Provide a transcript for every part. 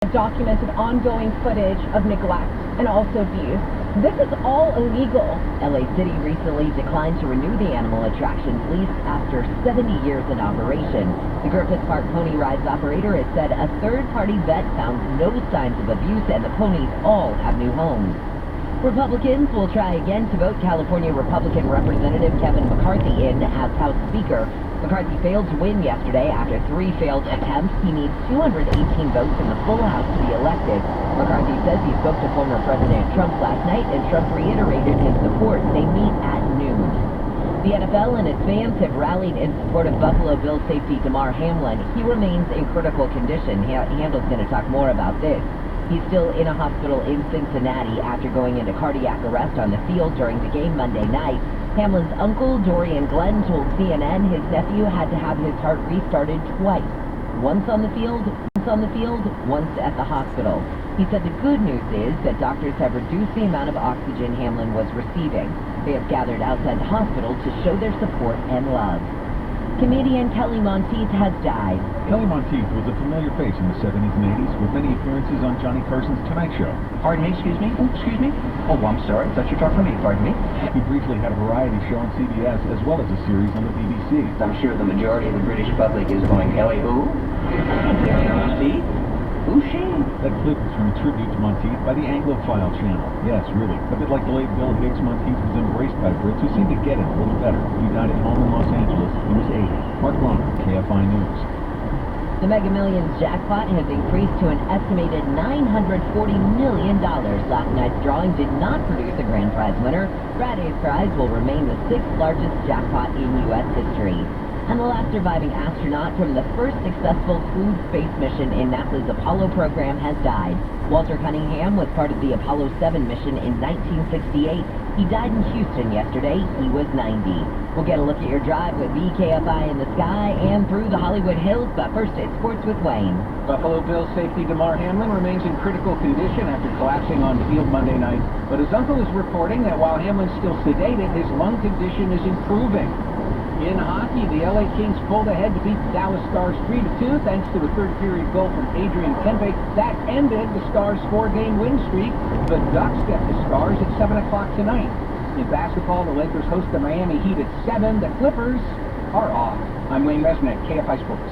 Documented ongoing footage of neglect and also abuse. This is all illegal. LA City recently declined to renew the animal attraction's lease after 70 years in operation. The Griffith Park Pony Rides operator has said a third-party vet found no signs of abuse and the ponies all have new homes. Republicans will try again to vote California Republican Representative Kevin McCarthy in as House Speaker. McCarthy failed to win yesterday after 3 failed attempts. He needs 218 votes in the full House to be elected. McCarthy says he spoke to former President Trump last night, and Trump reiterated his support. They meet at noon. The NFL and its fans have rallied in support of Buffalo Bills safety Damar Hamlin. He remains in critical condition. Handel's going to talk more about this. He's still in a hospital in Cincinnati after going into cardiac arrest on the field during the game Monday night. Hamlin's uncle, Dorian Glenn, told CNN his nephew had to have his heart restarted twice. Once on the field, once at the hospital. He said the good news is that doctors have reduced the amount of oxygen Hamlin was receiving. They have gathered outside the hospital to show their support and love. Comedian Kelly Monteith has died. Kelly Monteith was a familiar face in the 70s and 80s with many appearances on Johnny Carson's Tonight Show. Pardon me, excuse me? Oh, excuse me? Oh, I'm sorry. I thought you were talking to me. Pardon me? He briefly had a variety show on CBS as well as a series on the BBC. I'm sure the majority of the British public is going, Kelly who? Kelly Monteith? Who's she? That clip is from a tribute to Monteith by the Anglophile channel. Yes, really. A bit like the late Bill Hicks, Monteith was embraced by Brits who seemed to get it a little better. He died at home in Los Angeles. He was 80. Mark Long, KFI News. The Mega Millions jackpot has increased to an estimated $940 million. Last night's drawing did not produce a grand prize winner. Friday's prize will remain the 6th largest jackpot in U.S. history. And the last surviving astronaut from the first successful crewed space mission in NASA's Apollo program has died. Walter Cunningham was part of the Apollo 7 mission in 1968. He died in Houston yesterday. He was 90. We'll get a look at your drive with VKFI in the sky and through the Hollywood Hills, but first it's sports with Wayne. Buffalo Bills safety Damar Hamlin remains in critical condition after collapsing on the field Monday night, but his uncle is reporting that while Hamlin's still sedated, his lung condition is improving. In hockey, the LA Kings pulled ahead to beat the Dallas Stars 3-2 thanks to a third-period goal from Adrian Kempe. That ended the Stars' 4-game win streak. The Ducks get the Stars at 7 o'clock tonight. In basketball, the Lakers host the Miami Heat at 7. The Clippers are off. I'm Wayne Resnick, KFI Sports.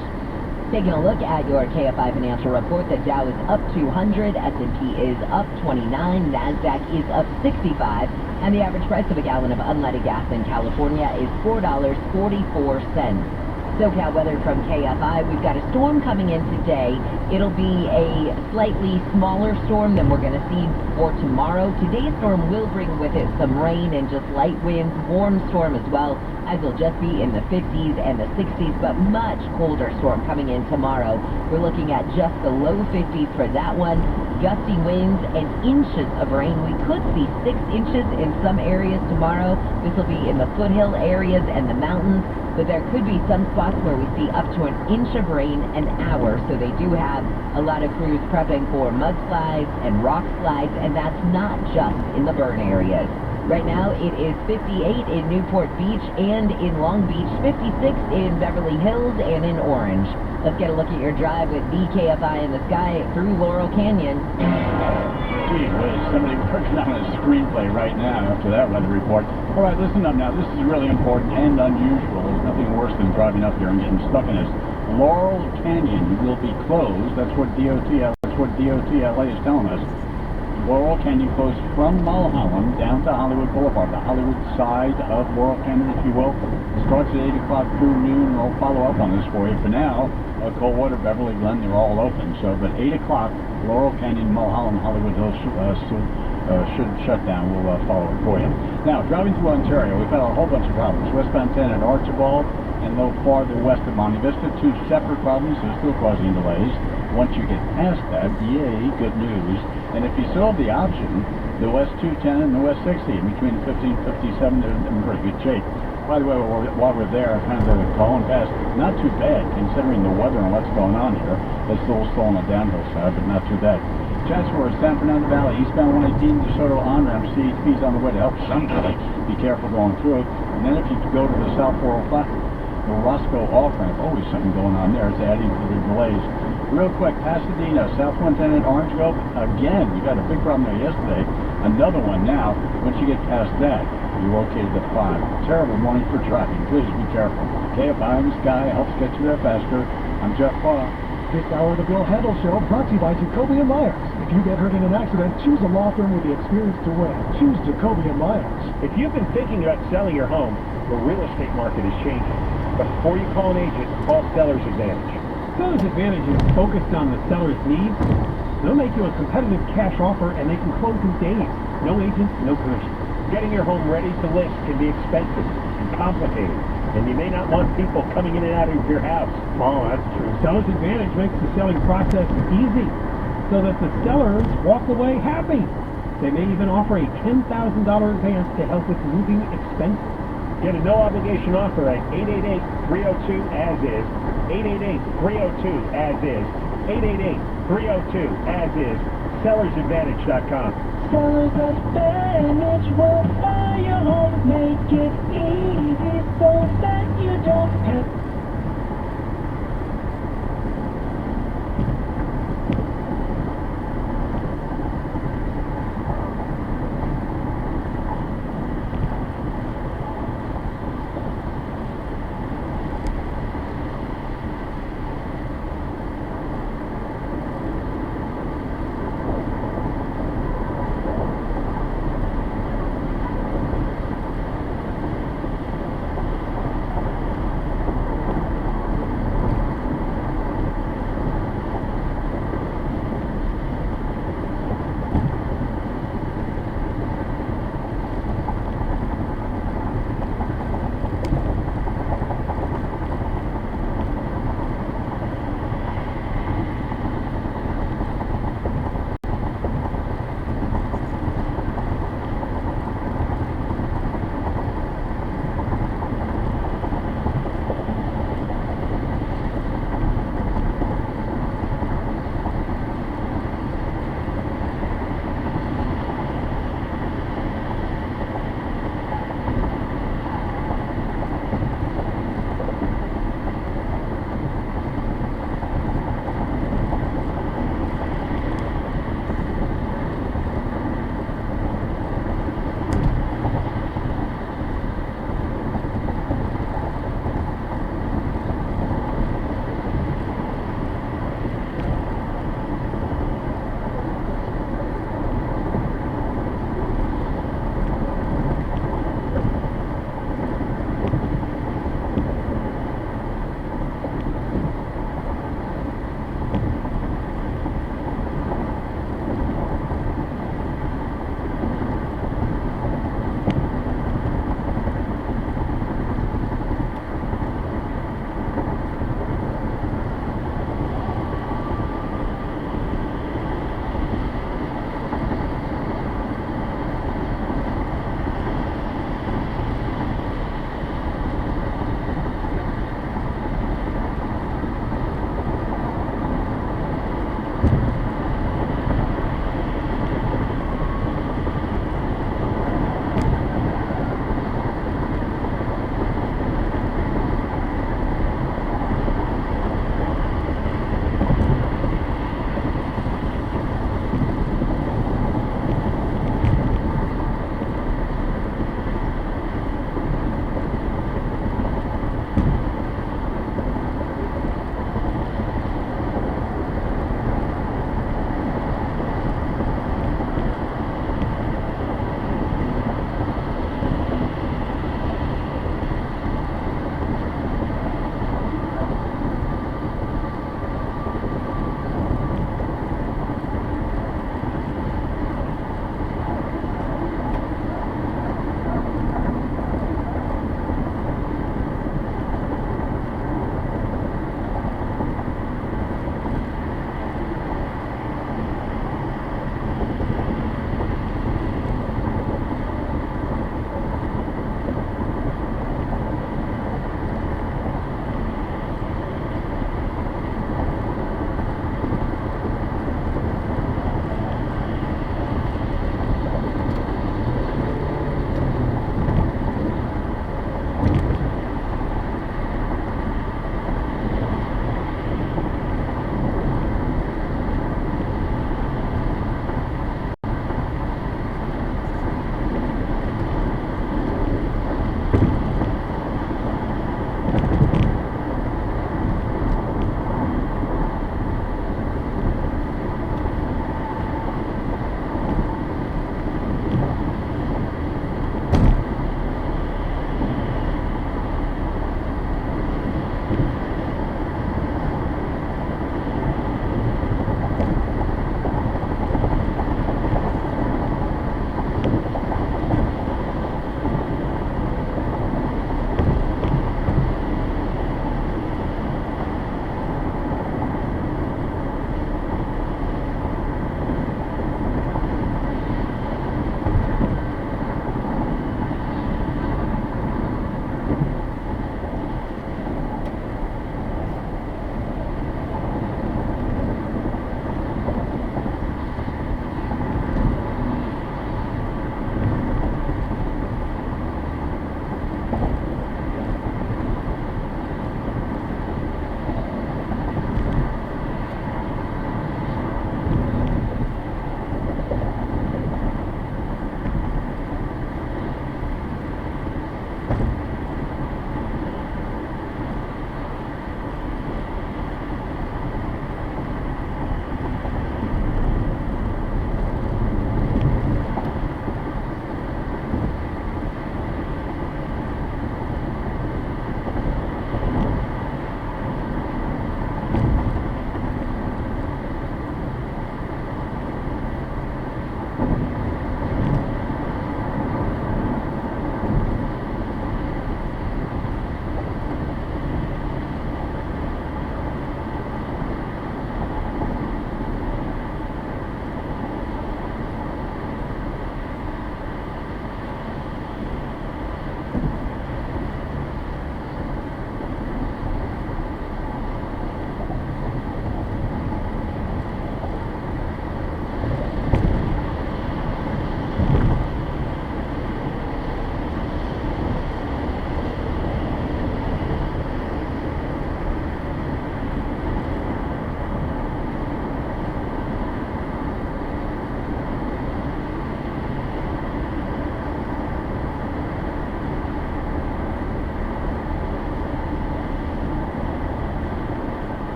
Taking a look at your KFI financial report, the Dow is up 200, S&P is up 29, NASDAQ is up 65, and the average price of a gallon of unleaded gas in California is $4.44. SoCal weather from KFI. We've got a storm coming in today. It'll be a slightly smaller storm than we're going to see for tomorrow. Today's storm will bring with it some rain and just light winds, warm storm as well. Highs will just be in the 50s and the 60s, but much colder storm coming in tomorrow. We're looking at just the low 50s for that one. Gusty winds and inches of rain. We could see 6 inches in some areas tomorrow. This will be in the foothill areas and the mountains, but there could be some spots where we see up to an inch of rain an hour. So they do have a lot of crews prepping for mudslides and rock slides, and that's not just in the burn areas. Right now, it is 58 in Newport Beach and in Long Beach, 56 in Beverly Hills and in Orange. Let's get a look at your drive with VKFI in the sky through Laurel Canyon. Gee whiz, somebody working on a screenplay right now after that weather report. All right, listen up now. This is really important and unusual. There's nothing worse than driving up here and getting stuck in this. Laurel Canyon will be closed. That's what DOT LA is telling us. Laurel Canyon closed from Mulholland down to Hollywood Boulevard, the Hollywood side of Laurel Canyon, if you will. It starts at 8 o'clock through noon, and I'll follow up on this for you. For now, Coldwater, Beverly Glen, they're all open. So, but 8 o'clock, Laurel Canyon, Mulholland, Hollywood Hills should shut down. We'll follow it for you. Now, driving through Ontario, we've got a whole bunch of problems. Westbound 10 at Archibald and a little farther west of Monte Vista, 2 separate problems. They're still causing delays. Once you get past that, yay, good news. And if you still have the option, the West 210 and the West 60 between 15 and 57, they're in pretty good shape. By the way, while we're there, kind of calling past, not too bad considering the weather and what's going on here. It's still on the downhill side, but not too bad. Chatsworth, San Fernando Valley, eastbound 118, DeSoto on-ramp, CHP's on the way to help somebody. Be careful going through it. And then if you go to the South 405, the Roscoe off-ramp, always something going on there. It's adding to the delays. Real quick, Pasadena, South 110 at Orange Grove. Again, you got a big problem there yesterday. Another one now. Once you get past that, you're located at 5. Terrible morning for driving. Please be careful. KFI in the sky helps get you there faster. I'm Jeff Paul. This hour of the Bill Handel Show brought to you by Jacoby & Myers. If you get hurt in an accident, choose a law firm with the experience to win. Choose Jacoby & Myers. If you've been thinking about selling your home, the real estate market is changing. But before you call an agent, call Seller's Advantage. Seller's Advantage is focused on the seller's needs. They'll make you a competitive cash offer and they can close in days. No agent, no commission. Getting your home ready to list can be expensive and complicated, and you may not want people coming in and out of your house. Oh, that's true. Seller's Advantage makes the selling process easy so that the sellers walk away happy. They may even offer a $10,000 advance to help with moving expenses. Get a no-obligation offer at 888-302-AS-IS, 888-302-AS-IS, 888-302-AS-IS, sellersadvantage.com. Seller's Advantage will buy your home, make it easy so that you don't have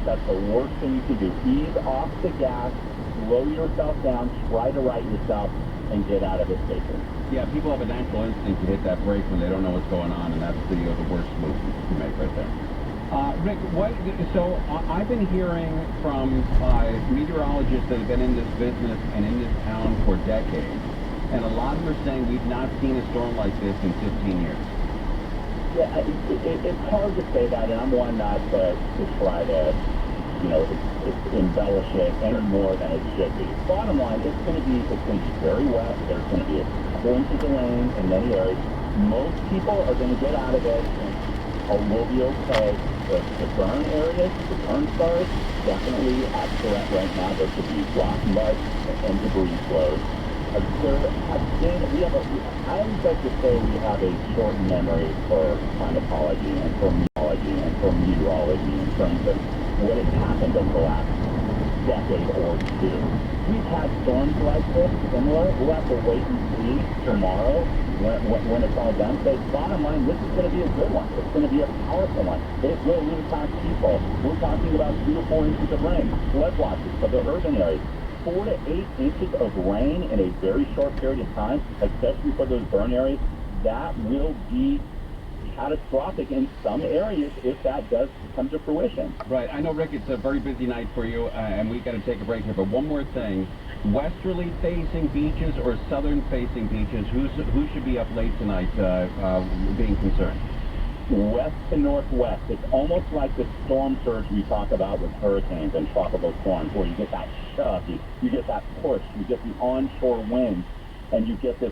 That's the worst thing you can do. Ease off the gas, slow yourself down, try to right yourself, and get out of this station. Yeah, people have a natural instinct to hit that brake when they don't know what's going on, and that's the worst move to make right there. Rick, I've been hearing from meteorologists that have been in this business and in this town for decades, and a lot of them are saying we've not seen a storm like this in 15 years. Yeah, it's hard to say that, and I'm one not to try to, embellish it any more than it should be. Bottom line, it's going to be very wet. There's going to be a couple inches of rain in many areas. Most people are going to get out of it, and we'll be okay. The burn areas, the burn stars, definitely at threat right now. There could be rock, mud, and debris flows. I always like to say we have a short memory for climatology and for meteorology in terms of what has happened over the last decade or two. We've had storms like this, similar. We'll have to wait and see tomorrow when it's all done. But bottom line, this is going to be a good one. It's going to be a powerful one. It will impact people. We're talking about 2 to 4 inches of rain, flood losses for the urban areas. 4 to 8 inches of rain in a very short period of time, especially for those burn areas, that will be catastrophic in some areas if that does come to fruition. Right. I know, Rick, it's a very busy night for you, and we've got to take a break here. But one more thing. Westerly facing beaches or southern facing beaches, who should be up late tonight being concerned? West to northwest. It's almost like the storm surge we talk about with hurricanes and tropical storms, where you get that shove, you get that push, you get the onshore winds, and you get the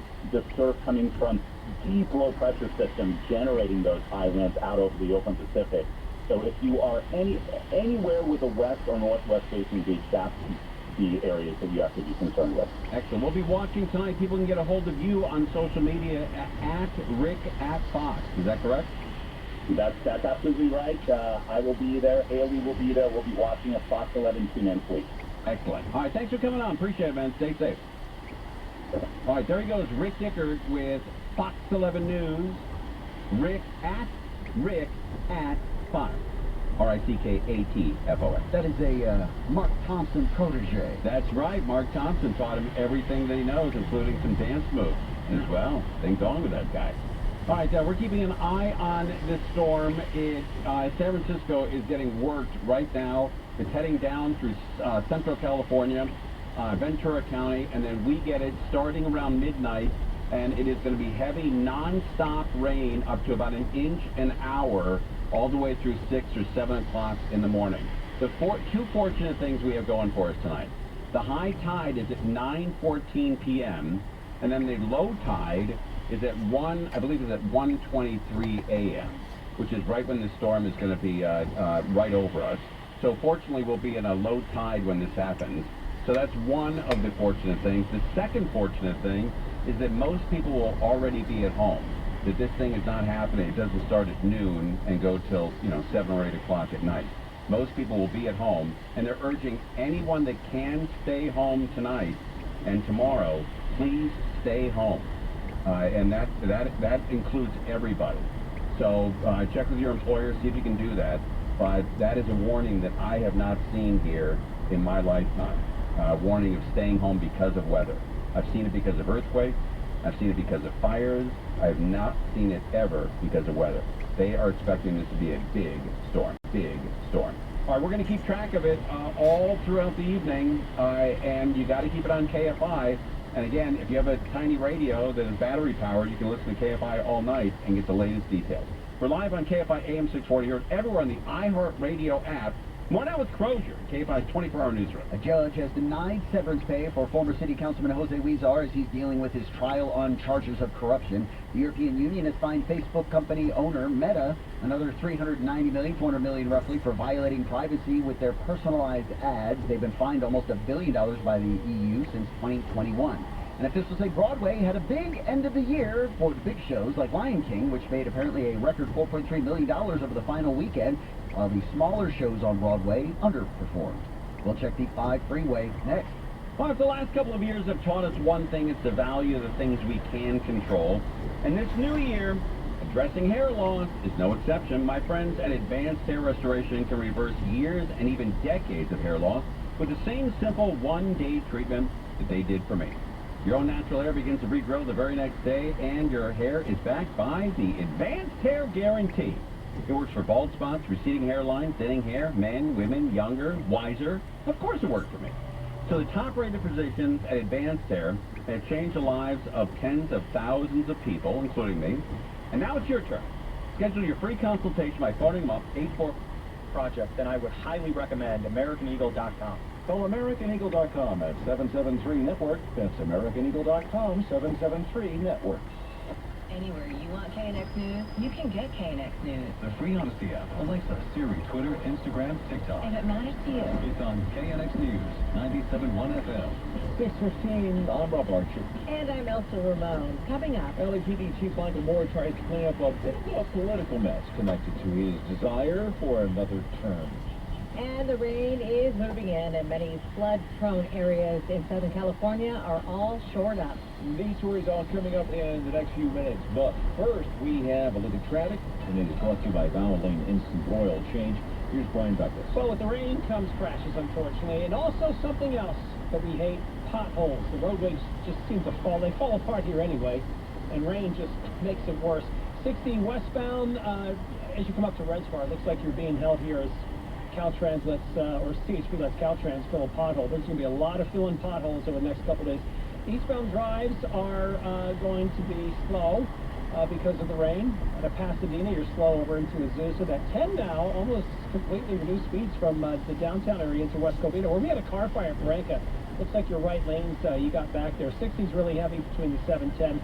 surf coming from deep low pressure system generating those high winds out over the open Pacific. So if you are anywhere with a west or northwest facing beach, that's the areas that you have to be concerned with. Excellent. We'll be watching tonight. People can get a hold of you on social media at Rick at Fox. Is that correct? That's absolutely right. I will be there. Haley will be there. We'll be watching at Fox 11 tune in, please. Excellent. All right, thanks for coming on. Appreciate it, man. Stay safe. All right, there he goes, Rick Dickert with Fox 11 News. Rick at Fox. RICKATFOX. That is a Mark Thompson protege. That's right. Mark Thompson taught him everything that he knows, including some dance moves as well. Things on with that guy. All right, we're keeping an eye on this storm. San Francisco is getting worked right now. It's heading down through Central California, Ventura County, and then we get it starting around midnight, and it is going to be heavy, non-stop rain up to about 1 inch an hour all the way through 6 or 7 o'clock in the morning. The two fortunate things we have going for us tonight. The high tide is at 9:14 p.m., and then the low tide is at 1:23 a.m., which is right when the storm is going to be right over us. So fortunately, we'll be in a low tide when this happens. So that's one of the fortunate things. The second fortunate thing is that most people will already be at home. That this thing is not happening. It doesn't start at noon and go till 7 or 8 o'clock at night. Most people will be at home, and they're urging anyone that can stay home tonight and tomorrow, please stay home. And that includes everybody. So check with your employer, see if you can do that. But that is a warning that I have not seen here in my lifetime. Warning of staying home because of weather. I've seen it because of earthquakes. I've seen it because of fires. I have not seen it ever because of weather. They are expecting this to be a big storm. Big storm. All right, we're going to keep track of it all throughout the evening, and you got to keep it on KFI. And again, if you have a tiny radio that is battery powered, you can listen to KFI all night and get the latest details. We're live on KFI AM 640 here everywhere on the iHeartRadio app. More now with Crozier, KFI's 24-hour newsroom. A judge has denied severance pay for former city councilman Jose Huizar as he's dealing with his trial on charges of corruption. The European Union has fined Facebook company owner Meta another $390 million, $400 million roughly, for violating privacy with their personalized ads. They've been fined almost $1 billion by the EU since 2021. And officials say Broadway had a big end of the year for the big shows like Lion King, which made apparently a record $4.3 million over the final weekend, while the smaller shows on Broadway underperformed. We'll check the 5 freeway next. Well, if the last couple of years have taught us one thing, it's the value of the things we can control. And this new year, Addressing hair loss is no exception. My friends at Advanced Hair Restoration can reverse years and even decades of hair loss with the same simple one-day treatment that they did for me. Your own natural hair begins to regrow the very next day, and your hair is backed by the Advanced Hair Guarantee. It works for bald spots, receding hairlines, thinning hair, men, women, younger, wiser. Of course it worked for me. So the top-rated physicians at Advanced Hair have changed the lives of tens of thousands of people, including me. And now it's your turn. Schedule your free consultation by phoning them up, 84 project, then I would highly recommend AmericanEagle.com. Call AmericanEagle.com at 773-NETWORK. That's AmericanEagle.com, 773-NETWORK. Anywhere you want KNX News, you can get KNX News. The free Odyssey app, Alexa, Siri, Twitter, Instagram, TikTok. If it matters to you. It's on KNX News, 97.1 FM. 6:15, I'm Rob Archer. And I'm Elsa Ramon. Coming up. LAPD Chief Michael Moore tries to clean up a bit of a political mess connected to his desire for another term. And the rain is moving in, and many flood-prone areas in Southern California are all shored up. These stories all coming up in the next few minutes, but first we have a look at traffic, and it is brought to you by Valvoline Instant Oil Change. Here's Brian Douglas. Well, with the rain comes crashes, unfortunately, and also something else that we hate, potholes. The roadways just seem to fall. They fall apart here anyway, and rain just makes it worse. 60 westbound, as you come up to Redsbar, it looks like you're being held here as Caltrans lets, or CHP lets Caltrans fill a pothole. There's going to be a lot of filling potholes over the next couple days. Eastbound drives are going to be slow because of the rain. At Pasadena, you're slow over into Azusa. That 10 now almost completely reduced speeds from the downtown area into West Covina, where we had a car fire at Barranca. Looks like your right lanes you got back there. 60's really heavy between the 710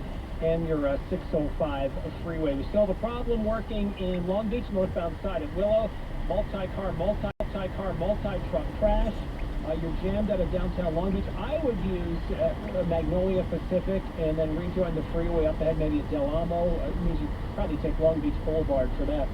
and your 605 freeway. We still have a problem working in Long Beach, northbound side at Willow. Multi-car, multi-truck crash. You're jammed out of downtown Long Beach. I would use Magnolia Pacific and then rejoin the freeway up ahead, maybe at Del Amo. It means you probably take Long Beach Boulevard for that.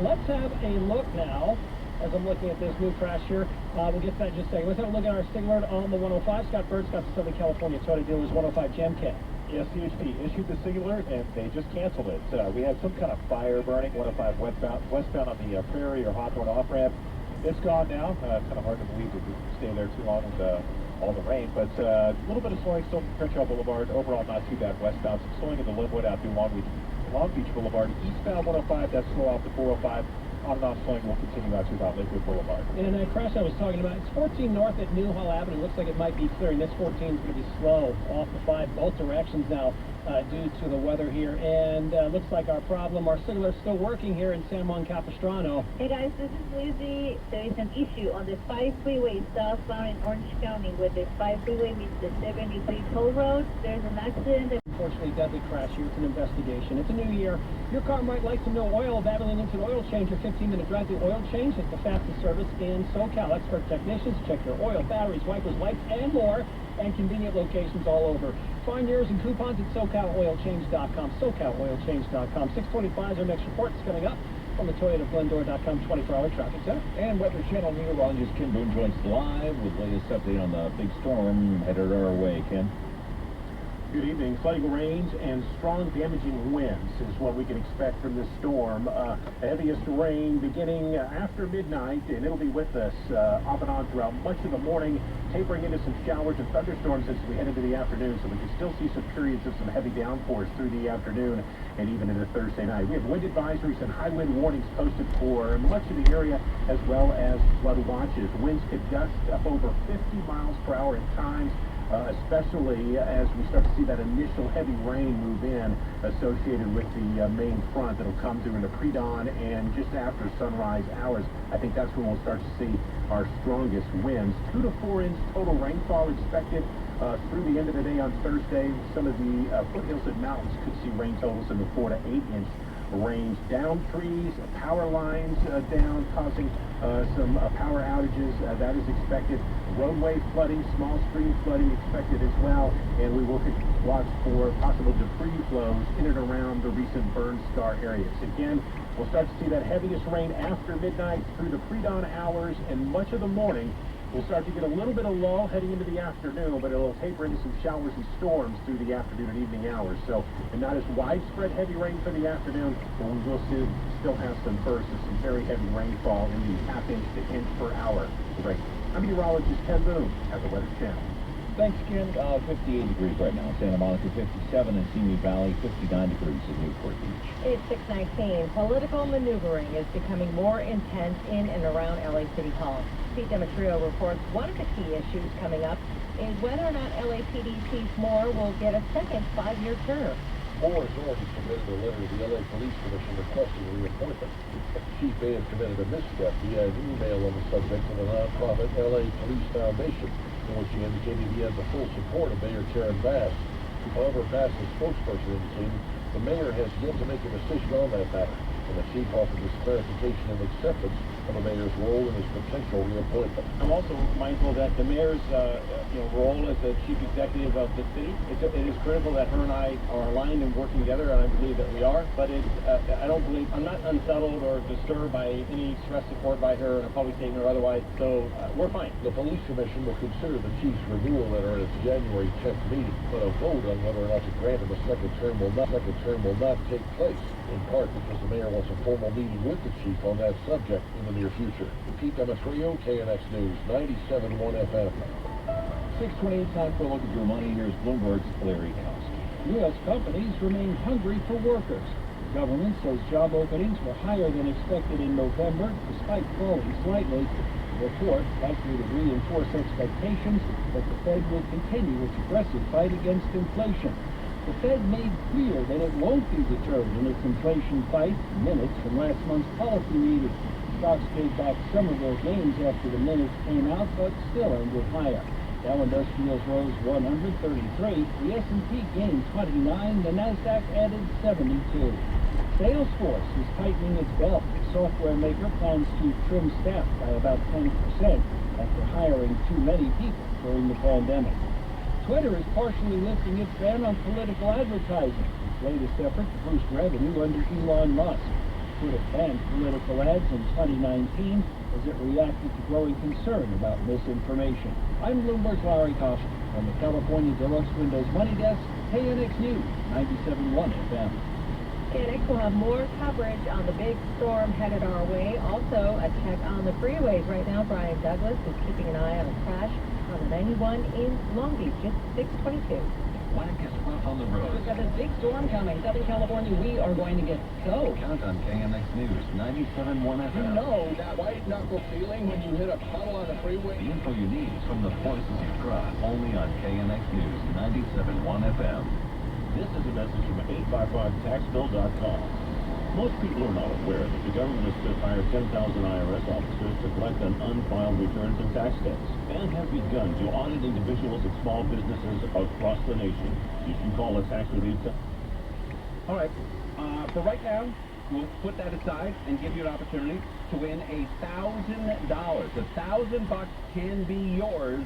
Let's have a look now, as I'm looking at this new crash here. We'll get to that in just a second. Let's have a look at our stick alert on the 105. Scott Bird, Scott, the Southern California Toyota dealer's 105 Jam Cam. Yes, CHP issued the singular, and they just canceled it. We had some kind of fire burning, 105 westbound on the Prairie or Hawthorne off-ramp. It's gone now. It's kind of hard to believe that we stay there too long with all the rain, but a little bit of slowing still from Crenshaw Boulevard. Overall, not too bad westbound. Some slowing in the Linwood out through Long Beach Boulevard. Eastbound 105, that's slow off the 405. On and off slowing will continue out to about Lakewood Boulevard. And that crash I was talking about, it's 14 north at Newhall Avenue. Looks like it might be clearing. This 14 is going to be slow off the 5, both directions now due to the weather here. And looks like our signaler is still working here in San Juan Capistrano. Hey guys, this is Lizzie. There is an issue on the 5 freeway southbound in Orange County where the 5 freeway meets the 73 toll road. There's an accident. Unfortunately, deadly crash here. It's an investigation. It's a new year. Your car might like some new oil. Battling into an oil change. Your 15-minute drive to oil change is the fastest service in SoCal. Expert technicians check your oil, batteries, wipers, lights, and more. And convenient locations all over. Find yours and coupons at SoCalOilChange.com. SoCalOilChange.com. 625 is our next report. It's coming up from the ToyotaGlendora.com 24-hour traffic center. And Weather Channel meteorologist Ken Boone joins live with the latest update on the big storm headed our way. Ken? Good evening. Flooding rains and strong damaging winds is what we can expect from this storm. The heaviest rain beginning after midnight, and it'll be with us off and on throughout much of the morning, tapering into some showers and thunderstorms as we head into the afternoon, so we can still see some periods of some heavy downpours through the afternoon and even into Thursday night. We have wind advisories and high wind warnings posted for much of the area, as well as flood watches. Winds could gust up over 50 miles per hour at times, especially as we start to see that initial heavy rain move in associated with the main front that'll come through in the pre-dawn and just after sunrise hours. I think that's when we'll start to see our strongest winds. 2 to 4 inch total rainfall expected through the end of the day on Thursday. Some of the foothills and mountains could see rain totals in the 4 to 8 inch range. Down trees, power lines down, causing some power outages. That is expected. Roadway flooding, small stream flooding expected as well. And we will watch for possible debris flows in and around the recent burn scar areas. Again, we'll start to see that heaviest rain after midnight through the pre-dawn hours and much of the morning. We'll start to get a little bit of lull heading into the afternoon, but it'll taper into some showers and storms through the afternoon and evening hours. So, and not as widespread heavy rain for the afternoon, but we will still have some bursts of some very heavy rainfall in the half-inch to inch per hour range. I'm meteorologist Ken Boone at the Weather Channel. Thanks, Ken. 58 degrees right now in Santa Monica, 57 in Simi Valley, 59 degrees in Newport Beach. It's 6:19. Political maneuvering is becoming more intense in and around LA City Hall. Pete Demetrio reports one of the key issues coming up is whether or not LAPD Chief Moore will get a second 5-year term. Moore has already submitted a letter to the LA Police Commission requesting reappointment. The chief may have committed a misstep via an email on the subject to the nonprofit LA Police Foundation, in which he indicated he had the full support of Mayor Karen Bass. However, Bass's spokesperson indicated the mayor has yet to make a decision on that matter, and the chief offered his clarification and acceptance of the mayor's role in his potential reappointment. I'm also mindful that the mayor's role as the chief executive of the city, it is critical that her and I are aligned and working together, and I believe that we are. But I'm not unsettled or disturbed by any express support by her in a public statement or otherwise. So we're fine. The police commission will consider the chief's renewal letter at its January 10th meeting, but a vote on whether or not to grant him a second term will not take place, in part because the mayor wants a formal meeting with the chief on that subject in the near future. Pete Demetrio, KNX News, 97.1 FM. 6:28, time for a look at your money. Here's Bloomberg's Larry Kowski. U.S. companies remain hungry for workers. The government says job openings were higher than expected in November, despite falling slightly. The report likely to reinforce expectations that the Fed will continue its aggressive fight against inflation. The Fed made clear that it won't be deterred in its inflation fight. Minutes from last month's policy meeting. Stocks gave back some of their gains after the minutes came out, but still ended higher. Dow Industrials rose 133. The S&P gained 29. The Nasdaq added 72. Salesforce is tightening its belt. The software maker plans to trim staff by about 10% after hiring too many people during the pandemic. Twitter is partially lifting its ban on political advertising, its latest effort to boost revenue under Elon Musk. Twitter banned political ads in 2019 as it reacted to growing concern about misinformation. I'm Bloomberg's Larry Kowski on the California Deluxe Windows Money Desk, KNX News, 97.1 FM. KNX will have more coverage on the big storm headed our way. Also, a check on the freeways right now. Brian Douglas is keeping an eye on a crash on the 91 in Long Beach, just 6:22. Black is rough on the road. We've got a big storm coming. Southern California, we are going to get soaked. Count on KNX News, 97.1 FM. You know that white knuckle feeling when you hit a puddle on the freeway? The info you need is from the voices you trust, only on KNX News, 97.1 FM. This is a message from 855taxbill.com. Most people are not aware that the government has just hired 10,000 IRS officers to collect on unfiled returns and tax debts, and have begun to audit individuals and small businesses across the nation. You can call a tax relief. All right. For right now, we'll put that aside and give you an opportunity to win $1,000. $1,000 can be yours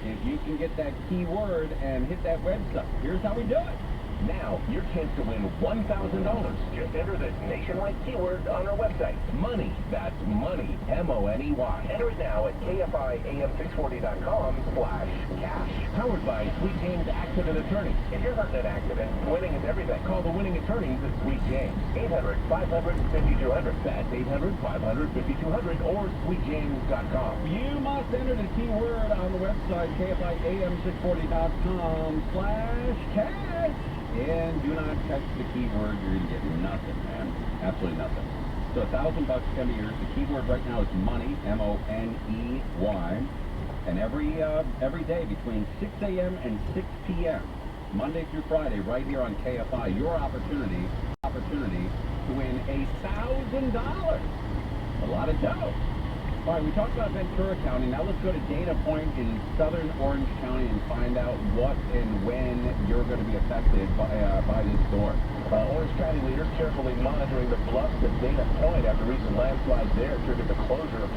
if you can get that keyword and hit that website. Here's how we do it. Now, your chance to win $1,000. Just enter this nationwide keyword on our website. Money. That's money. M-O-N-E-Y. Enter it now at KFIAM640.com/cash. Powered by Sweet James Accident Attorney. If you're hurt in an accident, winning is everything. Call the winning attorneys at Sweet James. 800-500-5200. That's 800-500-5200 or sweetjames.com. You must enter the keyword on the website, KFIAM640.com/cash. And do not text the keyword. You're going to get nothing, man. Absolutely nothing. So $1,000 can be yours. The keyword right now is money, M-O-N-E-Y. And every day between 6 a.m. and 6 p.m., Monday through Friday, right here on KFI, your opportunity to win $1,000. A lot of dough. All right, we talked about Ventura County. Now let's go to Dana Point in southern Orange County and find out what and when you're going to be affected by this storm. Orange County leaders carefully monitoring the bluffs at Dana Point after recent landslides there triggered the closure of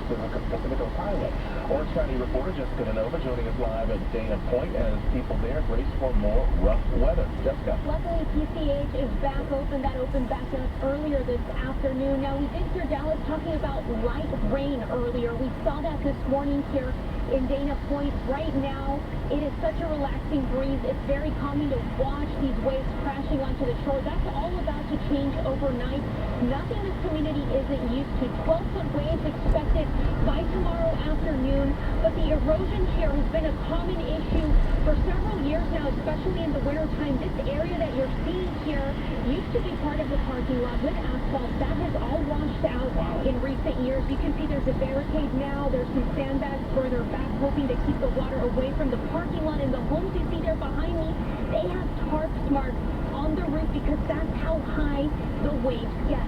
Pacific Coast Highway. Orange County reporter Jessica Denova joining us live at Dana Point as people there brace for more rough weather. Jessica. Luckily, PCH is back open. That opened back up earlier this afternoon. Now, we did hear Dallas talking about light rain earlier. We saw that this morning here in Dana Point. Right now, it is such a relaxing breeze. It's very calming to watch these waves crashing onto the shore. That's all about to change overnight. Nothing this community isn't used to. 12-foot waves expected by tomorrow afternoon. But the erosion here has been a common issue for several years now, especially in the wintertime. This area that you're seeing here used to be part of the parking lot with asphalt. That has all washed out in recent years. You can see there's a barricade now. There's some sandbags further back, hoping to keep the water away from the parking lot. And the homes you see there behind me, they have tarps marked on the roof because that's how high the waves get.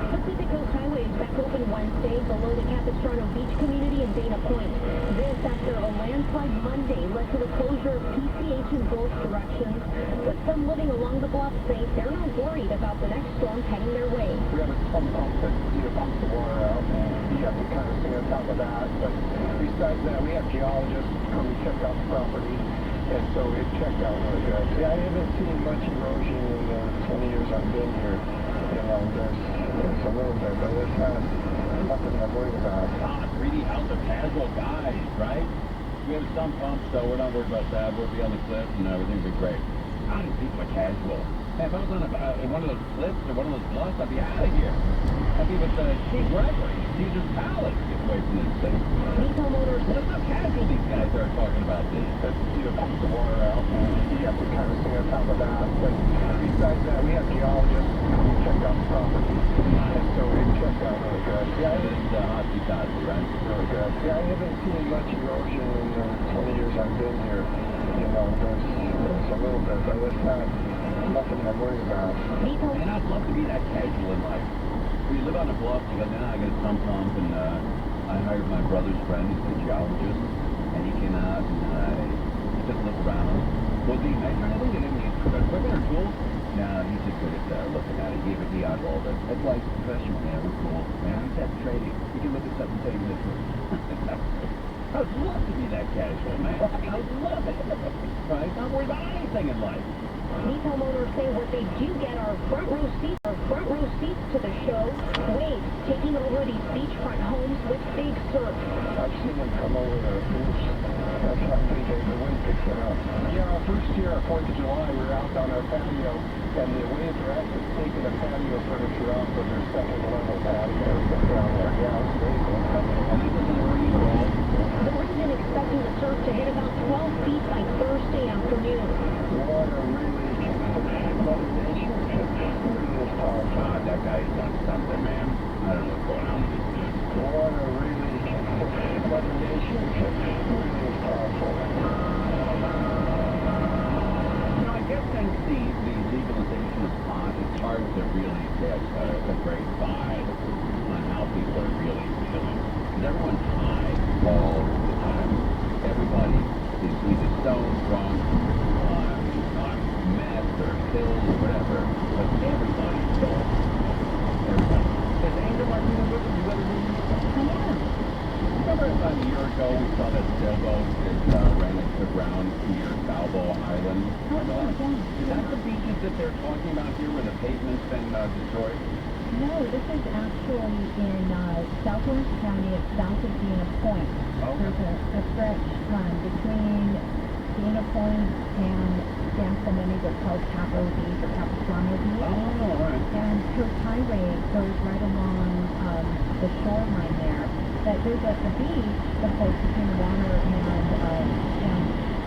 Pacific Coast Highway is back open Wednesday below the Capistrano Beach community in Dana Point. This after a landslide Monday led to the closure of PCH in both directions. But some living along the bluff say they're not worried about the next storm heading their way. We have a pump that pumps the water out, and you have to kind of stay on top of that. But besides that, we have geologists come and check out the property, and so it checked out really good. Yeah, I haven't seen much erosion in the 20 years I've been here. You know, there's a little bit, but it's not nothing I'm worried about. Greedy house of casual guys, right? We have some pumps, so we're not worried about that. We'll be on the cliff, and everything will be great. How do people are casual? Man, if I was on one of those cliffs or one of those bluffs, I'd be out of here. I'd be with King Gregory, Caesar's Palace, get away from this thing. Look how casual these guys are talking about this. Pump the water out, and you have to kind of stay on top of that. But besides that, we have geologists come and check out the property, and so it checked out really good. Yeah, it's hospitality, right? Really good. Yeah, I haven't seen much erosion in the 20 years I've been here. You know, there's a little bit, but it's not nothing I'm worried about. And I'd love to be that casual in life. We live on a bluff, because then I get a pump, and I hired my brother's friend, he's a geologist, and he came out and just looked around. Was he measuring anything? Did he need equipment or tools? No, he's just good at looking at it. He gave it the eyeball. That's why he's professional, man. We're cool. Man, he's at trading. He can look at something and tell you this one. I'd love to be that casual, man. I'd love it. Right? Not worried about anything in life. These homeowners say what they do get are front row seats to the show. Waves taking over these beachfront homes with big surf. I've seen them come over the beach. That's how the wind picks it up. Yeah, our first year, our 4th of July, we were out on our patio, and the waves are actually taking the patio furniture off of their second level patio down there. Yeah, it's amazing. And this is a marine roll. The region expecting the surf to hit about 12 feet by Thursday afternoon. Water really, Mother Nature really is powerful. God, that guy's done something, man. I don't know what's going on with this dude. Water really, Mother Nature really is powerful. You know, I guess since the legalization of pot, it's hard to really get a great vibe on how people are really feeling. Because everyone's high all the time. Everybody is either stoned, drunk, on meth or pills or whatever, but everybody's going. Everybody. Has Angel Martinez with us? You ever meet him? Remember about a year ago we saw that sailboat that ran into the ground near Balboa Island? Is that the beaches that they're talking about here where the pavement's been destroyed? No, this is actually in South Orange County. It's south of Dana Point. Okay. There's a stretch between Dana Point and San Clemente that's called Capo Beach or Capistrano Beach. Oh, all right. And Coast Highway goes right along the shoreline there. But there's a beach that goes between the water and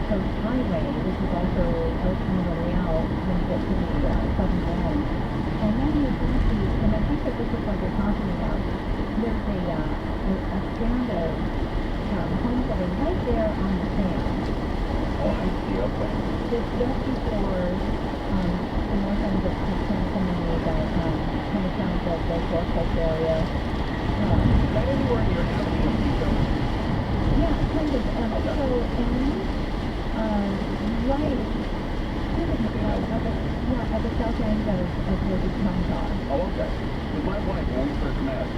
Coast Highway, which is also El Camino Real when you get to the southern end. And then you do see, and I think that this is what you're talking about, there's a stand of homes that are right there on the sand. Oh, I see, okay. Just before the north end of San Clemente, that kind of sounds like the Shore Coast area. Is that anywhere near Avenue Pico? Yeah, kind of. So, right at the south end of where the towns are. Oh, okay. Because my wife, when we first met,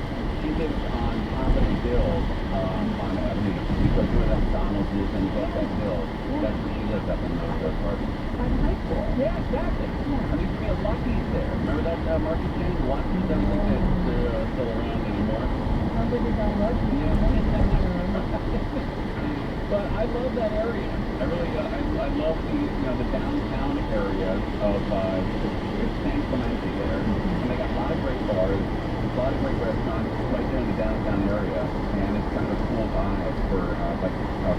she lives on top of the hill on Avenue Pico, where that McDonald's is, and you go up that hill. That's where she lives, up in the North Park. By the high school. Yeah, exactly. Yeah. There used to be a Lucky's there. Remember that market chain, Lucky's? I don't think that's still around anymore. How did it all look? Yeah. But I love that area. I really do. I love the downtown area of it's San Clemente there, and they got a lot of great bars, a lot of great restaurants right there in the downtown area, and it's kind of a cool vibe for like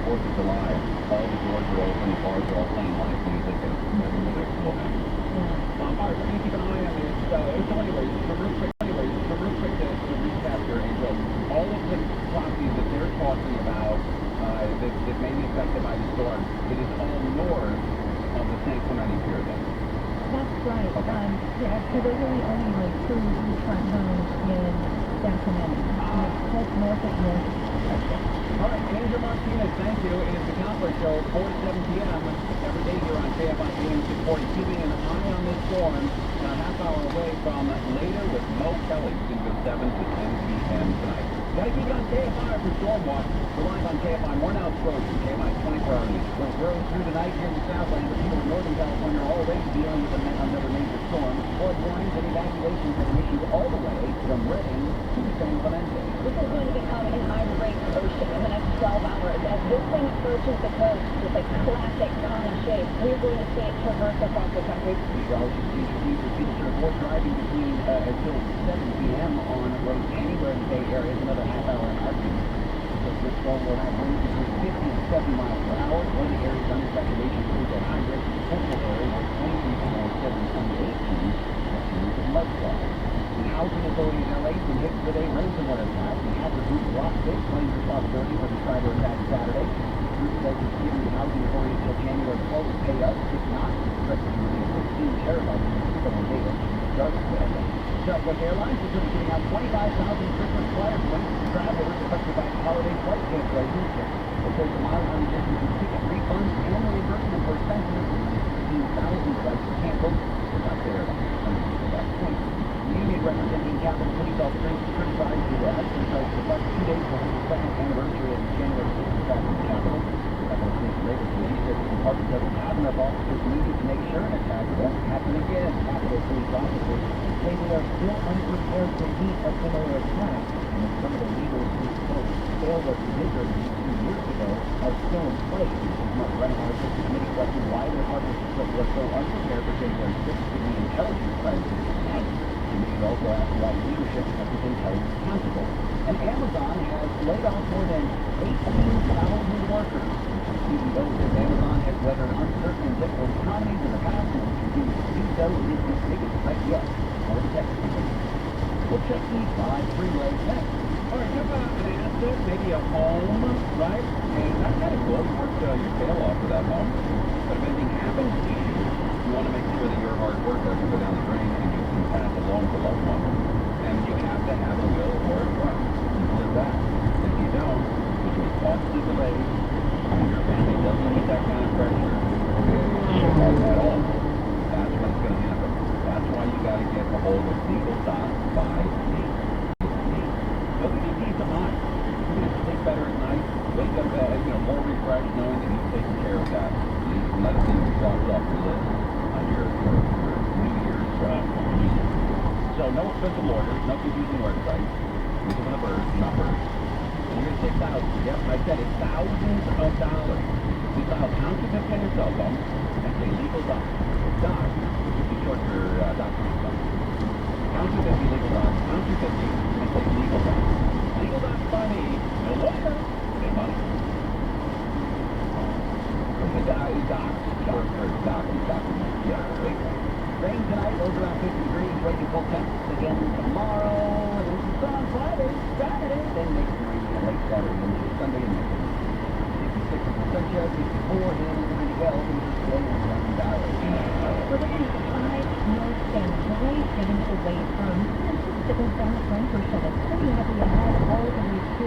4th of July. All the doors are open, the bars are all playing live music, and it's really cool. All right, we're gonna keep an eye on this. So anyways, real quick to recap here, Angel. All of the properties that they're talking about that may be affected by the storm, it is all north of the San Clemente Pier then. That's right. Yeah, so there's really only like 2 beachfront homes in San Clemente. Just north of North. All right, Angel Martinez, thank you. It is the Conference Show, 4 to 7 p.m. every day here on KFI AM 640. Keeping an eye on this storm, and a half hour away from later with Mo Kelly. It's going to go 7 to 10 p.m. tonight. Got to keep it on KFI for Storm Watch. We're live on KFI. More now exposure. KFI 24 hours. We'll grow through the night here in the Southland, but people in Northern California are already dealing with another major storm. Flood warnings and evacuations have been issued all the way from Redding to San Clemente. This is going to become an irate ocean in the next 12 hours. As this thing approaches the coast, just like classic common shape, we're going to see it traverse across the country. Meteorologists need to avoid driving between until 7 p.m. on roads anywhere in the Bay Area. It's another half hour in Arkansas. This storm will have winds between 50 and 70 miles per hour. One of the areas under saturation includes a high-risk coastal area where 23 people were killed and 18 series of mudslides. The housing authority in LA has been hit with a ransomware attack. The hacker group Rockbit claims responsibility for the cyber attack Saturday. The group says it's giving the housing authority until January 12th to pay us. If not, it's expected to release 16 terabytes of stolen data. Southwest Airlines is giving out 25,000 Christmas flyer points to travelers affected by holiday flight cancellations. It says the miles on the distance with ticket refunds and reimbursement for expenses. 16,000 flights canceled without the airline. The union representing Capitol Police officers criticized the exercise the first 2 days before the second anniversary of the January 6th attack on the Capitol. Capitol Police Labor Committee said the department doesn't have enough officers needed to make sure an attack won't happen again. Capitol Police officers say they are still unprepared to meet a similar attack, and that some of the legals who failed us miserably 2 years ago are still in place. Mark Renner said the committee questioned why their partners were so unprepared for January 6th to be intelligence crisis. The committee also asked why leadership hasn't been held accountable. And Amazon has laid off more than 18,000 workers. The CEO says Amazon has weathered uncertain and difficult economies in the past and will continue to do so in its biggest threat yet. More tech. We'll check the 5 freeway next. All right, how about an asset, maybe a home, right? And that's kind of cool. You worked your tail off for that home. But if anything happens to you, you want to make sure that your hard work doesn't go down the drain and you can pass along to loved ones. And you have to have a will or a trust. Simple as that. If you don't, it will costly delays, and your family doesn't need that kind of pressure at all. That's when it's going to happen. That's why you got to get a hold of Legal Doc by me. They'll give you peace of mind. You're going to sleep better at night. Wake up more refreshed knowing that you've taken care of that. Let it be crossed off your list on your New Year's meeting. So no expensive lawyers, no confusing websites. These are for the birds, not birds. And you're going to save thousands. Yep, I said it. Thousands of dollars. You file counterfeit on your cell phone and say Legal Doc. Doc, which is short for document stuff. Counterfeit Legal Doc. Counterfeit and say Legal Doc. Legal Doc by me. No lawyer. Save money. Doc. Short for document. Yeah, wait. Rain tonight, lows around 50 degrees, breaking full temps again tomorrow. And then some sun on Friday, Saturday, then maybe some rain again late Saturday into Sunday and Monday. 66 is the sunshine, 64 in Miguel, and today is $1. We're looking at 5 northbound delays getting away from that goes down at 1%. It's pretty heavy ahead all the way to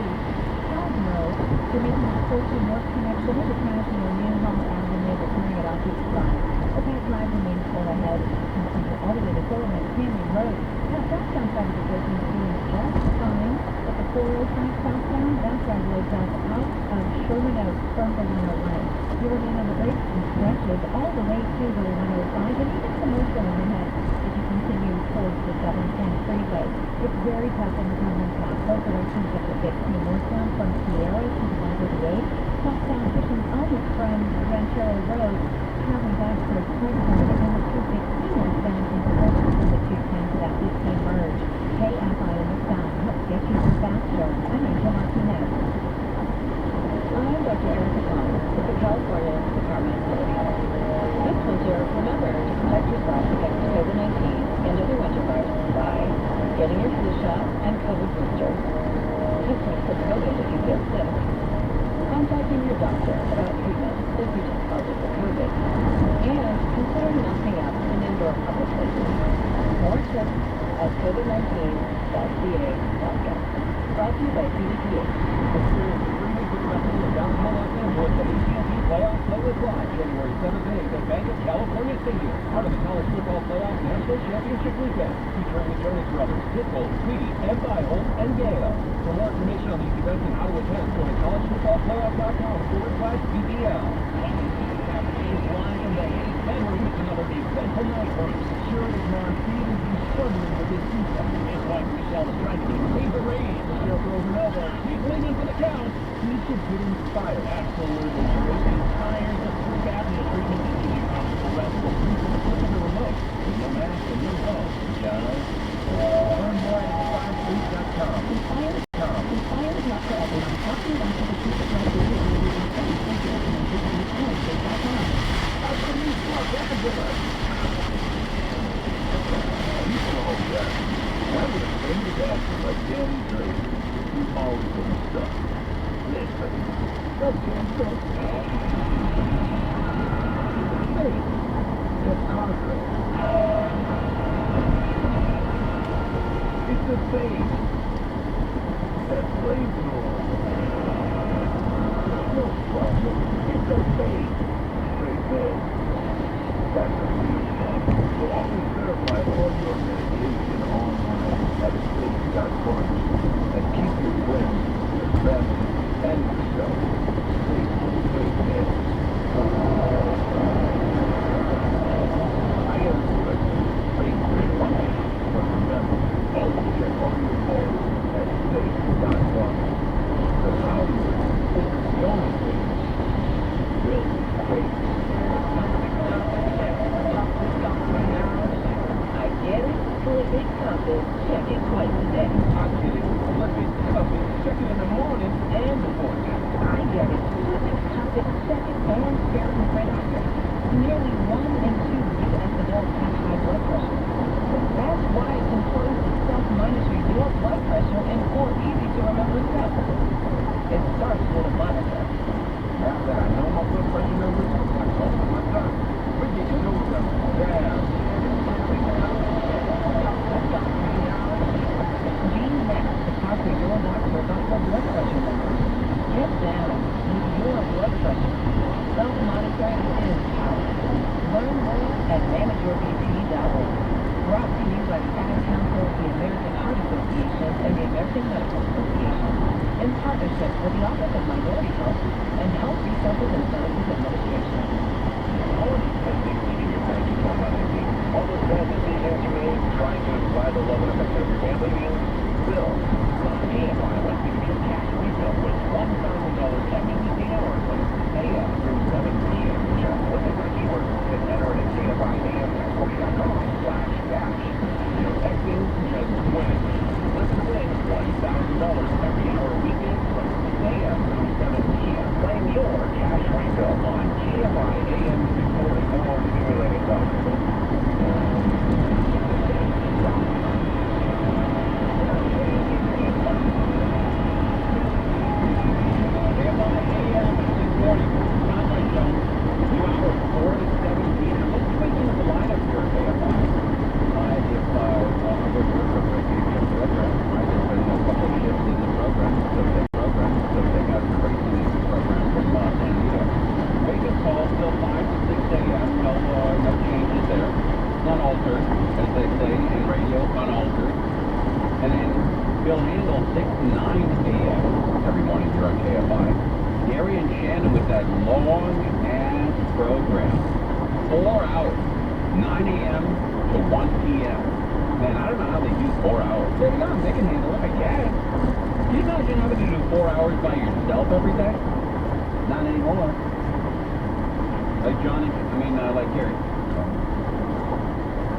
Calvin Road. They're making a 14 north connection into County near Newhall Avenue. They're clearing it off each side. The Pack Drive remains full ahead, continue all the way to Solomon Canyon Road. Now, southbound side of the business doing just fine, but the 405 southbound, that drive loads up out of Sherman Oaks from the 101. You remain on the brakes and stretches all the way to the 105, and even commercial in ahead as you continue towards the 710 freeway. It's very tough in the Conlon Path. Both directions up to 15 northbound from Sierra to the I-38, southbound pushing almost from Ranchero Road, traveling back towards Cleveland, and the 216 westbound in progression from the 210 to that 15 merge. KFI in the south. Let's get you through faster. I'm Angel Martinez. I'm Dr. Erica Thomas with the California Department of Health. This winter, remember to protect yourself against COVID-19 and other winter viruses by getting your flu shot and COVID booster, testing for COVID if you feel sick, contacting your doctor about treatment if you test positive for COVID, and considering masking up in indoor public places. More tips at covid19.ca.gov. Brought to you by CDPH. Experience the 3 week festival in downtown Los Angeles at AT&T Playoff Playlist Live, January 7th and 8th at Bank of California Stadium. Part of the College Football Playoff National Championship Weekend, featuring the Jonas Brothers, Pitbull, Tweety, and Bible, and Gale. For more information on these events and how to attend, go to collegefootballplayoff.com/BBL. Is live from the Hayes Bannery with another eventful night for you. Sure is non-feed has been struggling with this season. His wife Michelle is trying to save the reins. Michelle throws an elbow. He's leaning for the count. He should get inspired. Absolutely. Racing tires, the freak apnea treatment that gives you comfortable rest will freeze the flip of the remote. With no mask and no phone. Guys, learn more at 5freak.com. Inspired is not for everyone. Talking about the future of the I'm going to bring you back to my daddy dream. You've always been stuck. Listen. Okay, so. Faith. It's concrete. It's a faith. That's slave law. No problem. It's a faith. Straight bed. That's a real problem. So always verify all your medication online at faith.com and keep your friends, your family, and yourself safe from fake meds. I am fake meds. But remember, always check all your meds at faith.com. Because Hollywood is the only thing built fake. I get it. Flipping compass. Check it twice a day. I get it. Flipping compass. Check it in the morning and before dinner. I get it. Flipping compass. Check it and spare the red eye. Nearly 1 in 2 U.S. adults have high blood pressure. That's why it's important to self-monitor your blood pressure and 4 easy-to-remember steps. It starts with a monitor. Now that I know my blood pressure numbers, I talk to my doctor. We're getting those numbers down. Gene Max to talk to your doctor about your blood pressure numbers. Get down with your blood pressure. Self-monitoring is powerful. Learn more at manageyourBP.org. Brought to you by the Ad Council, the American Heart Association, and the American Medical Association, in partnership with the Office of Minority Health and Health Resources and Services Administration. All of these things leaving your parents at home uneasy. All those fantasy answering, trying to buy the love and affection of your family means Bill. KFI wants you to get cash refill with $1,000 every 8 hours when AM through 7 p.m. Just look at the keyword and enter it at KFIAM.com/cash. You're texting, just win. Let's win $1,000 every hour weekend from 6 a.m. through 7 p.m. Claim your cash refill on KFI AM 640 or simulated.com. Unaltered, as they say in radio, unaltered. And then Bill Handel, 6 to 9 a.m. every morning here on KFI. Gary and Shannon with that long-ass program. 4 hours, 9 a.m. to 1 p.m. Man, I don't know how they do 4 hours. They're young, they can handle it. I guess. Can you imagine having to do 4 hours by yourself every day? Not anymore. Like Johnny, like Gary.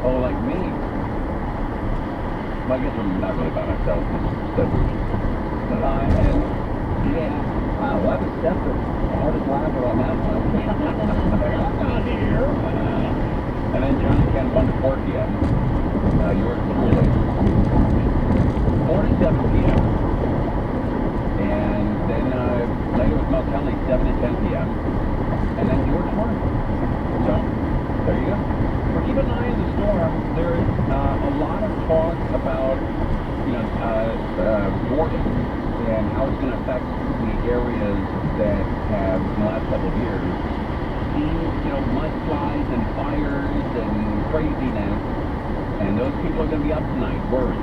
Oh, like me. Well, I guess I'm not really by myself. And yeah, wow, I was definitely the hardest laugher on that one. I'm not here. And then Johnny can't fund 4 p.m. Yours truly. 4 to 7 p.m. And then later with Mel Kelly, 7 to 10 p.m. And then George Martin. So, there you go. But keep an eye on the storm. There is a lot of talk about, warning and how it's going to affect the areas that have, in the last couple of years, seen, mudslides and fires and craziness. And those people are going to be up tonight, worried.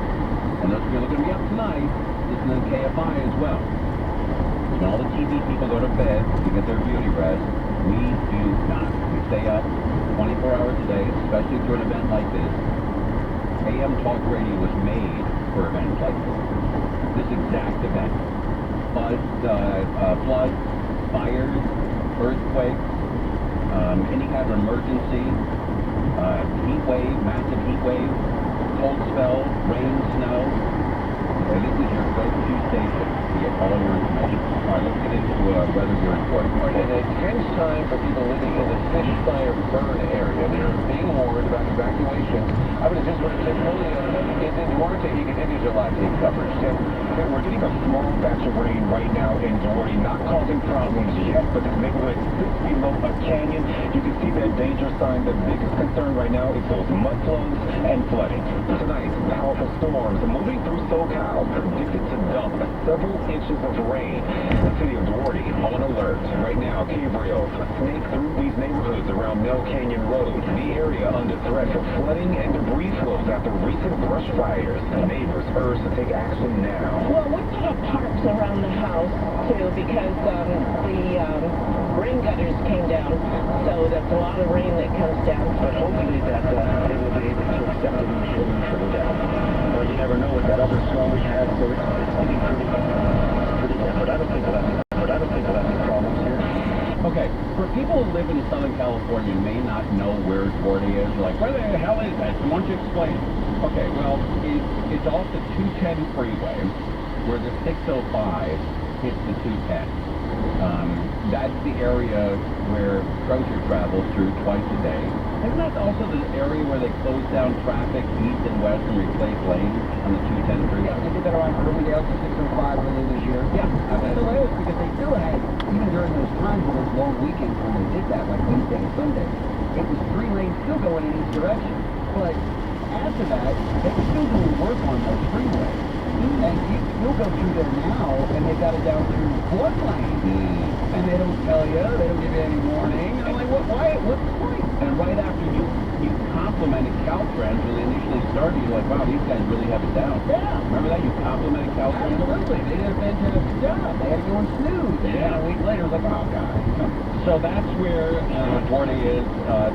And those people are going to be up tonight, listening to KFI as well. When all the TV people go to bed to get their beauty rest, we do not. We stay up 24 hours a day, especially through an event like this. AM Talk Radio was made for events like this exact event. Floods, fires, earthquakes, any kind of emergency, heat wave, massive heat wave, cold spell, rain, snow. And this is your go-to station to get all of your information. All right, let's get into weather here in Fort Worth. An intense time for people living in the Fish Fire burn area. They're being warned about evacuation. I would have just heard Tim Williams is in Duarte. He continues your live team coverage. Tim, we're getting a small batch of rain right now in Duarte, not causing problems yet, but this neighborhood sits below a canyon. You can see that danger sign. The biggest concern right now is those mud flows and flooding. Tonight, powerful storms moving through SoCal, predicted to dump several inches of rain. The city of Duarte on alert. Right now, Gabriel snake through these neighborhoods around Mill Canyon Road. The area under threat for flooding and debris flows after recent brush fires. Neighbors urged to take action now. Well, we're going to parks around the house, too, because the rain gutters came down, so there's a lot of rain that comes down. But hopefully that they will be able to accept it and trickle down. Well, you never know with that other storm we had, so it's getting pretty bad. But I don't think we'll have any problems here. Okay, for people who live in Southern California and may not know where Duarte is, like, where the hell is that? So why don't you explain? Okay, well, it's off the 210 freeway, where the 605 hits the 210. That's the area where Crozier travels through twice a day. Isn't that also the area where they close down traffic east and west and replace lanes on the 210 freeway? Yeah, they did that around Irwindale to 605 earlier this year. Yeah. That's hilarious because they still had, even during those times of those long weekends when they did that, like Wednesday and Sunday, it was 3 lanes still going in each direction. But after that, they were still doing work on those freeways. And you'll go through there now, and they got it down to 1 lane. And they don't tell you, they don't give you any warning. I'm like, what's the point? And right after you complimented Caltrans when they initially started, you're like, wow, these guys really have it down. Yeah. Remember that? You complimented Caltrans? Absolutely. They did a fantastic job. They had to go and snooze. And then a week later, it was like, oh, God. So that's where Duarte is,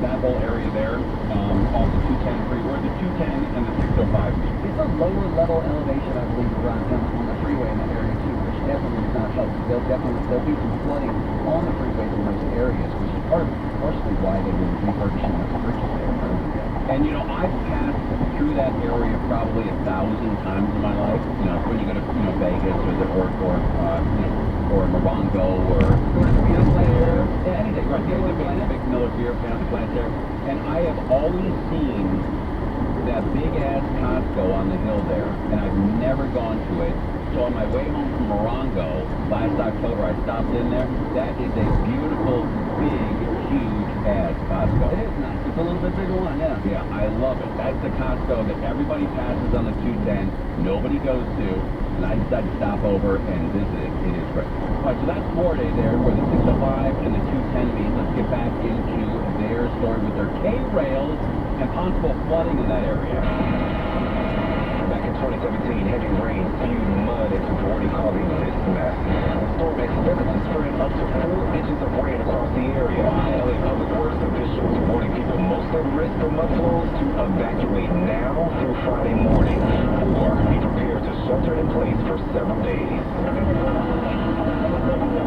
that whole area there, off the 210 freeway, the 210 and the 605 meet. It's a lower level elevation, I believe, around on the freeway in that area, too, which definitely does not help. There'll be some flooding on the freeways in those areas, which is partially why they were refurbishing those bridges there. And, I've passed through that area probably 1,000 times in my life. When you go to, Vegas or Morongo or anything. Right, the big Miller beer plant there. And I have always seen that big-ass Costco on the hill there, and I've never gone to it. So on my way home from Morongo last October, I stopped in there. That is a beautiful, big, huge-ass Costco. It is nice. It's a little bit bigger one, yeah. Yeah, I love it. That's the Costco that everybody passes on the 210, nobody goes to, and I decided to stop over and visit it. It is great. All right, so that's Duarte there, where the 605 and the 210 meet. Let's get back into their story with their K-rails and possible flooding in that area. Back in 2017, heavy rain spewed mud into Duarte, causing this mess. The storm expected to spread up to 4 inches of rain across the area. LA Public Works officials warning people most at risk for mud flows to evacuate now through Friday morning, or be prepared to shelter in place for several days.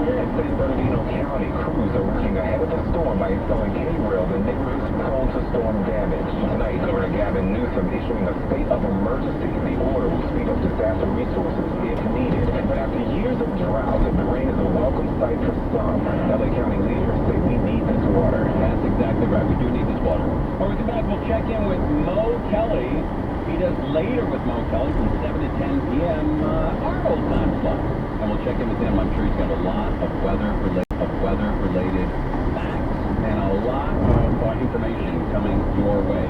In San Bernardino County, crews are working ahead of the storm by installing K-rails in neighborhoods prone to storm damage. Tonight, Governor Gavin Newsom issuing a state of emergency. The order will speed up disaster resources if needed. But after years of drought, the rain is a welcome sight for some. LA County leaders say we need this water. That's exactly right. We do need this water. When we come back, we'll check in with Mo Kelly. He does later with Mo Kelly from 7 to 10 p.m. Our old time slot. And we'll check in with him. I'm sure he's got a lot of weather-related facts and a lot of information coming your way.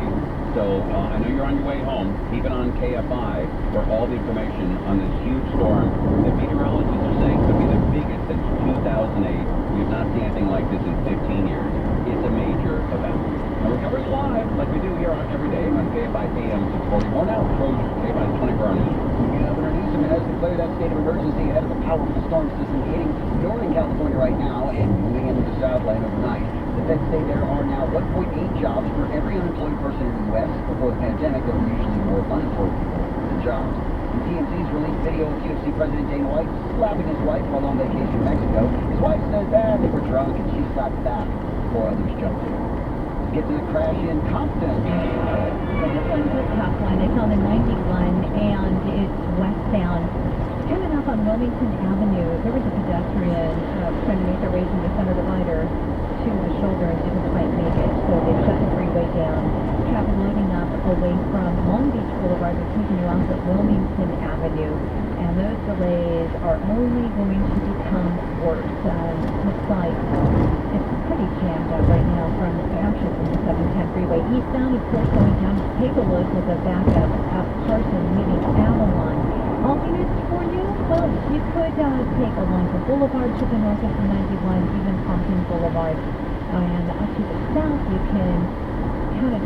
So I know you're on your way home. Keep it on KFI for all the information on this huge storm that meteorologists are saying could be the biggest since 2008. We have not seen anything like this in 15 years. It's a major event. And we're covering live like we do here on every day on KFI AM 640. More now, Trojan, KFI 24 hours. Governor Newsom has declared that state of emergency ahead of a powerful storm system hitting northern California right now and moving into the Southland overnight. The feds say there are now 1.8 jobs for every unemployed person in the U.S. Before the pandemic, there were usually more unemployed people than jobs. And TMZ's released video of UFC President Dana White slapping his wife while on vacation in Mexico. His wife says that they were drunk and she slapped back before others jumped in. Let's get to the crash in Compton. Top line, they found a 91 and it's westbound. Coming up on Wilmington Avenue, there was a pedestrian trying to make their way from the center divider to the shoulder and didn't quite make it, so they shut the freeway down. Traffic loading up away from Long Beach Boulevard. They're taking you off at Wilmington Avenue, and those delays are only going to become worse. Looks like it's pretty jammed up right now from the 710 freeway eastbound. Of course, going down to take a look at the backup up Carson leaving Avalon. Alternates for you? Well, you could take Alonzo Boulevard to the north of the 91, even Compton Boulevard. And up to the south, you can kind of